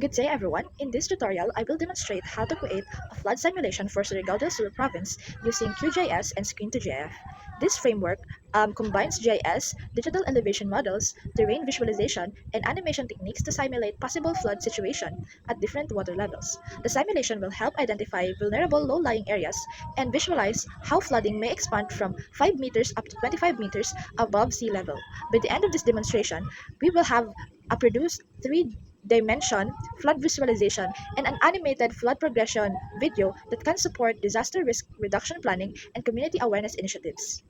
Good day everyone. In this tutorial, I will demonstrate how to create a flood simulation for Surigao del Sur province using QGIS and Screen2GIF. This framework combines GIS, digital elevation models, terrain visualization, and animation techniques to simulate possible flood situation at different water levels. The simulation will help identify vulnerable low-lying areas and visualize how flooding may expand from 5 meters up to 25 meters above sea level. By the end of this demonstration, we will have a produced 3-dimension flood visualization and an animated flood progression video that can support disaster risk reduction planning and community awareness initiatives.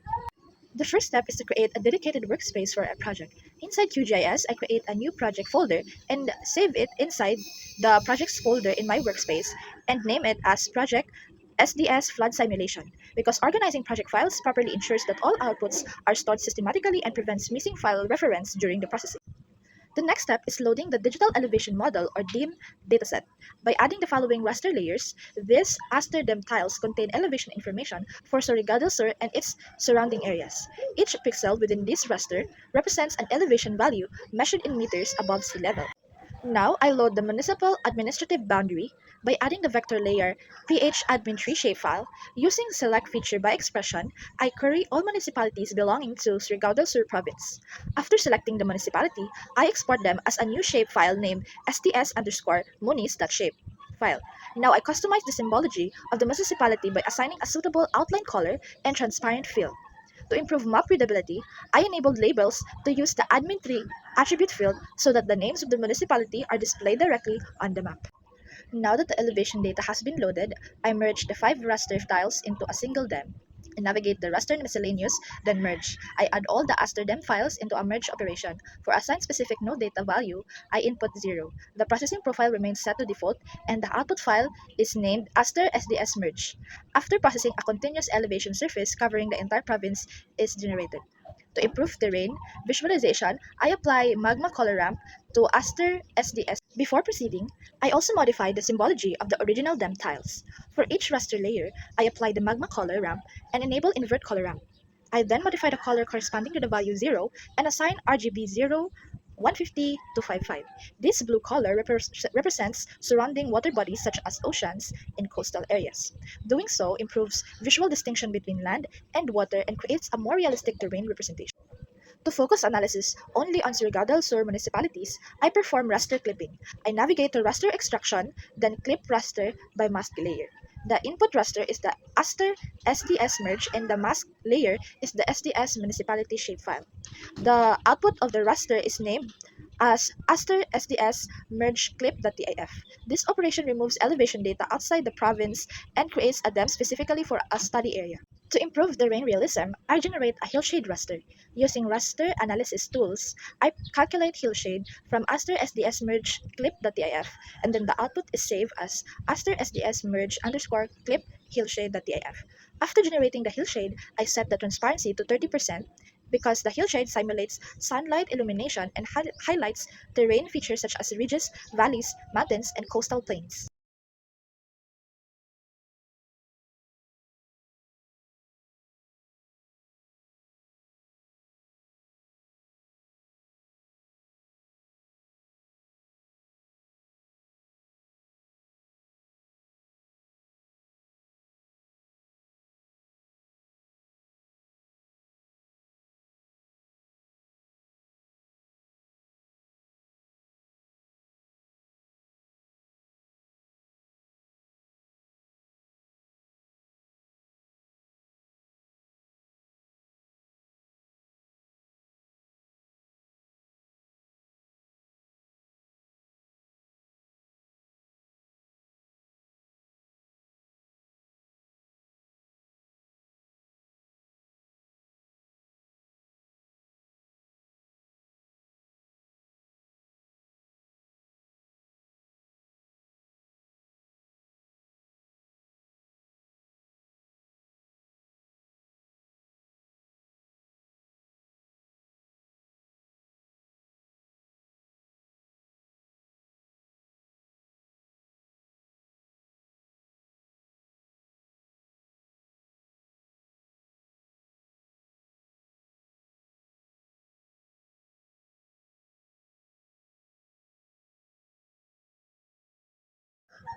The first step is to create a dedicated workspace for a project. Inside QGIS, I create a new project folder and save it inside the projects folder in my workspace and name it as Project SDS Flood Simulation because organizing project files properly ensures that all outputs are stored systematically and prevents missing file reference during the processing. The next step is loading the Digital Elevation Model or DEM dataset. By adding the following raster layers, these raster DEM tiles contain elevation information for Surigao del Sur and its surrounding areas. Each pixel within this raster represents an elevation value measured in meters above sea level. Now I load the municipal administrative boundary by adding the vector layer phadmin3 shapefile. Using select feature by expression, I query all municipalities belonging to Surigao del Sur province. After selecting the municipality, I export them as a new shapefile named sts_munis.shape file. Now I customize the symbology of the municipality by assigning a suitable outline color and transparent fill. To improve map readability, I enabled labels to use the admin3 attribute field so that the names of the municipality are displayed directly on the map. Now that the elevation data has been loaded, I merge the 5 raster tiles into a single DEM. I navigate the raster miscellaneous, then merge. I add all the raster DEM files into a merge operation. For assign specific node data value, I input 0. The processing profile remains set to default, and the output file is named aster SDS merge. After processing, a continuous elevation surface covering the entire province is generated. To improve terrain visualization, I apply magma color ramp to Aster SDS. Before proceeding, I also modify the symbology of the original DEM tiles. For each raster layer, I apply the magma color ramp and enable invert color ramp. I then modify the color corresponding to the value 0 and assign RGB 0, 150 to 55. This blue color represents surrounding water bodies such as oceans in coastal areas. Doing so improves visual distinction between land and water and creates a more realistic terrain representation. To focus analysis only on Surigao del Sur municipalities, I perform raster clipping. I navigate to raster extraction, then clip raster by mask layer. The input raster is the Aster SDS merge and the mask layer is the SDS municipality shapefile. The output of the raster is named as Aster SDS merge clip.tif. This operation removes elevation data outside the province and creates a DEM specifically for a study area. To improve the rain realism, I generate a hillshade raster. Using raster analysis tools, I calculate hillshade from Aster SDS merge clip.tif, and then the output is saved as Aster SDS merge underscore clip hillshade.tif. After generating the hillshade, I set the transparency to 30% because the hillshade simulates sunlight illumination and highlights terrain features such as ridges, valleys, mountains, and coastal plains.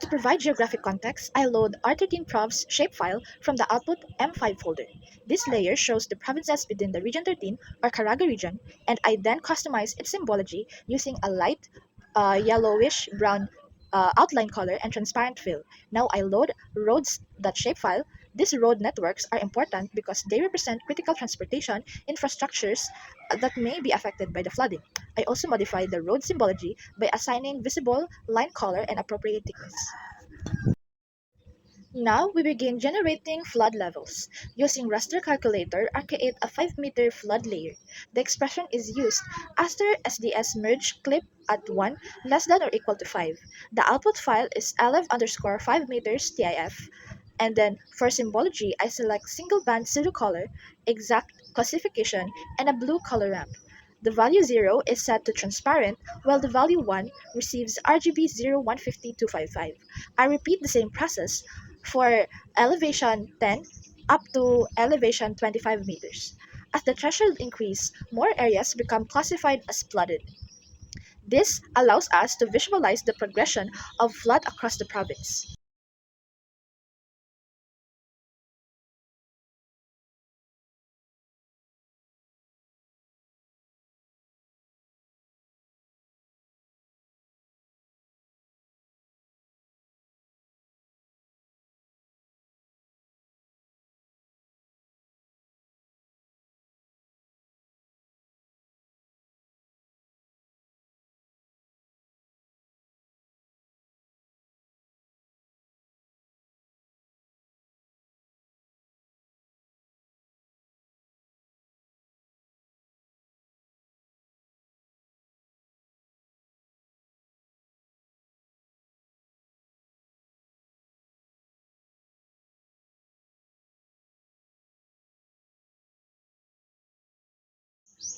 To provide geographic context, I load R13prov's shapefile from the output M5 folder. This layer shows the provinces within the Region 13 or Caraga region, and I then customize its symbology using a light yellowish brown outline color and transparent fill. Now I load roads.shapefile. These road networks are important because they represent critical transportation infrastructures that may be affected by the flooding. I also modify the road symbology by assigning visible line color and appropriate thickness. Now we begin generating flood levels. Using raster calculator, I create a 5-meter flood layer. The expression is used after SDS merge clip at 1 less than or equal to 5. The output file is LF underscore 5 meters TIF. And then for symbology, I select single band pseudo color, exact classification, and a blue color ramp. The value 0 is set to transparent, while the value 1 receives RGB 0150255. I repeat the same process for elevation 10 up to elevation 25 meters. As the threshold increases, more areas become classified as flooded. This allows us to visualize the progression of flood across the province.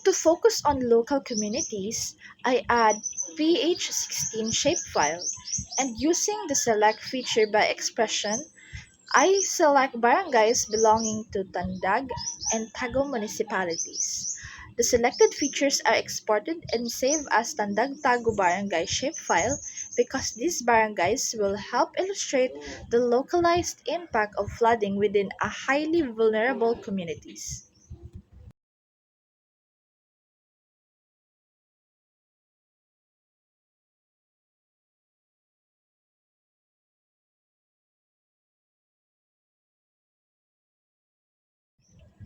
To focus on local communities, I add PH16 shapefile, and using the select feature by expression, I select barangays belonging to Tandag and Tagum municipalities. The selected features are exported and saved as Tandag Tagu Barangay shapefile because these barangays will help illustrate the localized impact of flooding within a highly vulnerable communities.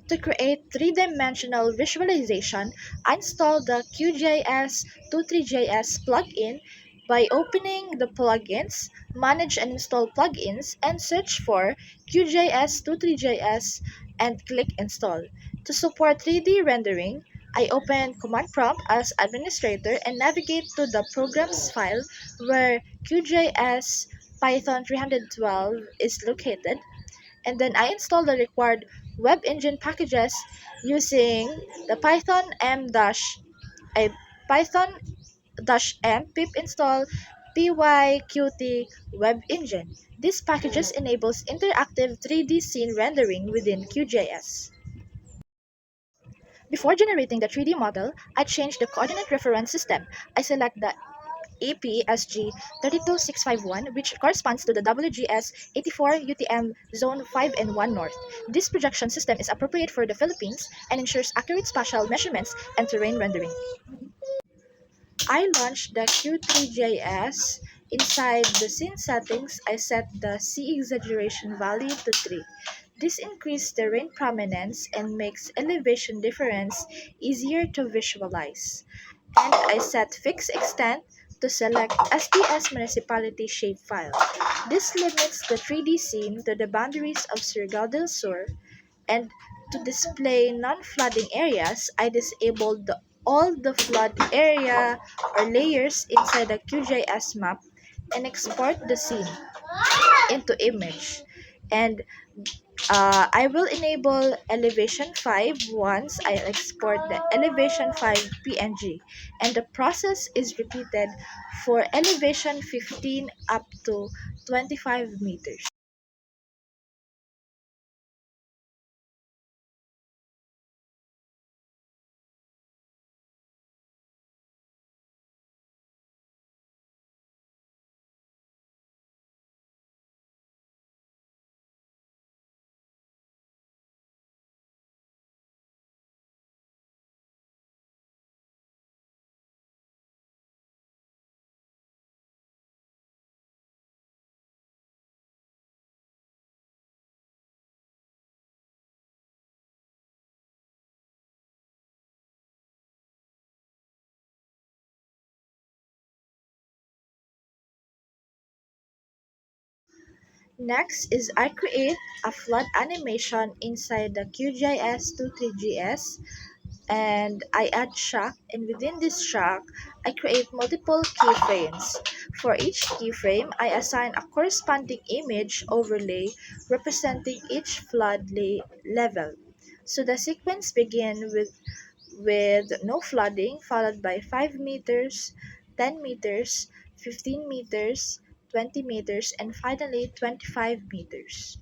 To create three-dimensional visualization, install the QGIS23JS plugin by opening the Plugins, Manage and Install Plugins, and search for QGIS23JS and click Install. To support 3D rendering, I open Command Prompt as administrator and navigate to the Programs file where QGIS Python 312 is located, and then I install the required web engine packages using the a Python -m pip install pyqt web engine. This packages enables interactive 3D scene rendering within QGIS. Before generating the 3D model, I change the coordinate reference system. I select the APSG 32651, which corresponds to the WGS 84 UTM Zone 5 and 1 North. This projection system is appropriate for the Philippines and ensures accurate spatial measurements and terrain rendering. I launched the Q3JS. Inside the scene settings, I set the C exaggeration value to 3. This increases terrain prominence and makes elevation difference easier to visualize. And I set fixed extent to select SPS municipality shapefile. This limits the 3D scene to the boundaries of Surigao del Sur, and to display non-flooding areas, I disabled all the flood area or layers inside the QGIS map and export the scene into image. And I will enable elevation 5 once I export the elevation 5 PNG, and the process is repeated for elevation 15 up to 25 meters. Next is I create a flood animation inside the QGIS 23GS and I add shock, and within this shock I create multiple keyframes. For each keyframe I assign a corresponding image overlay representing each level. So the sequence begins with no flooding, followed by 5 meters, 10 meters, 15 meters, 20 meters, and finally 25 meters.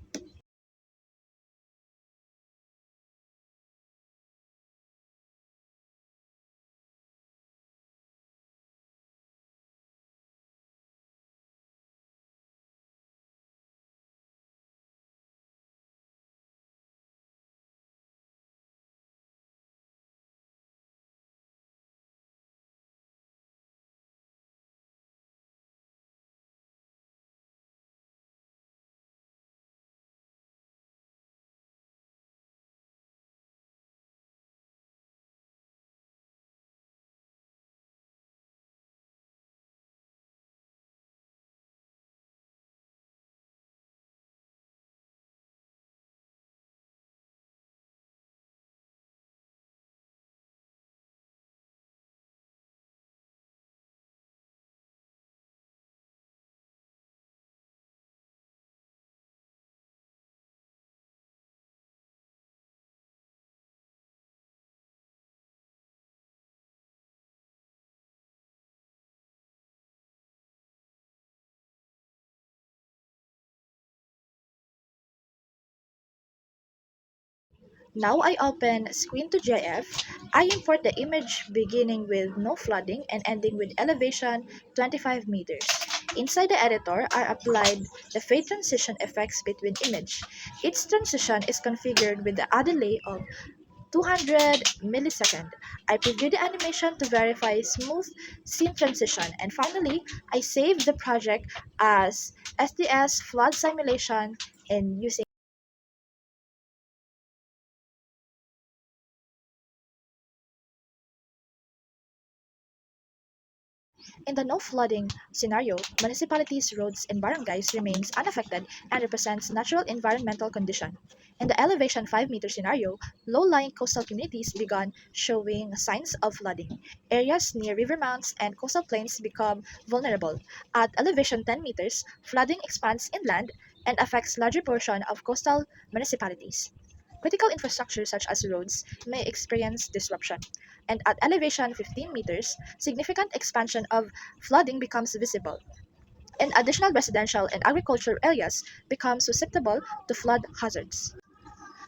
Now I open Screen to GIF. I import the image beginning with no flooding and ending with elevation 25 meters. Inside the editor are applied the fade transition effects between image. Each transition is configured with the a delay of 200 millisecond. I preview the animation to verify smooth scene transition, and finally I save the project as SDS flood simulation and using. In the no flooding scenario, municipalities, roads, and barangays remains unaffected and represents natural environmental condition. In the elevation 5-meter scenario, low-lying coastal communities began showing signs of flooding. Areas near river mounts and coastal plains become vulnerable. At elevation 10 meters, flooding expands inland and affects larger portion of coastal municipalities. Critical infrastructure such as roads may experience disruption, and at elevation 15 meters, significant expansion of flooding becomes visible, and additional residential and agricultural areas become susceptible to flood hazards.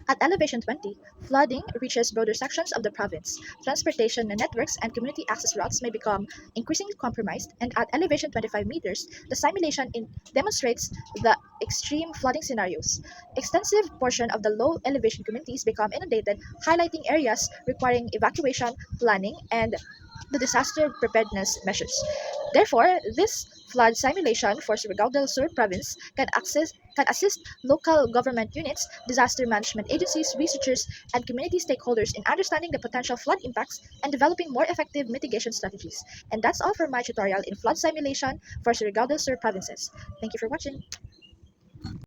At elevation 20, flooding reaches broader sections of the province. Transportation networks and community access routes may become increasingly compromised, and at elevation 25 meters, the simulation demonstrates the extreme flooding scenarios. Extensive portion of the low elevation communities become inundated, highlighting areas requiring evacuation, planning, and the disaster preparedness measures. Therefore, this flood simulation for Surigao del Sur province can assist local government units, disaster management agencies, researchers, and community stakeholders in understanding the potential flood impacts and developing more effective mitigation strategies. And that's all for my tutorial in flood simulation for Surigao del Sur provinces. Thank you for watching.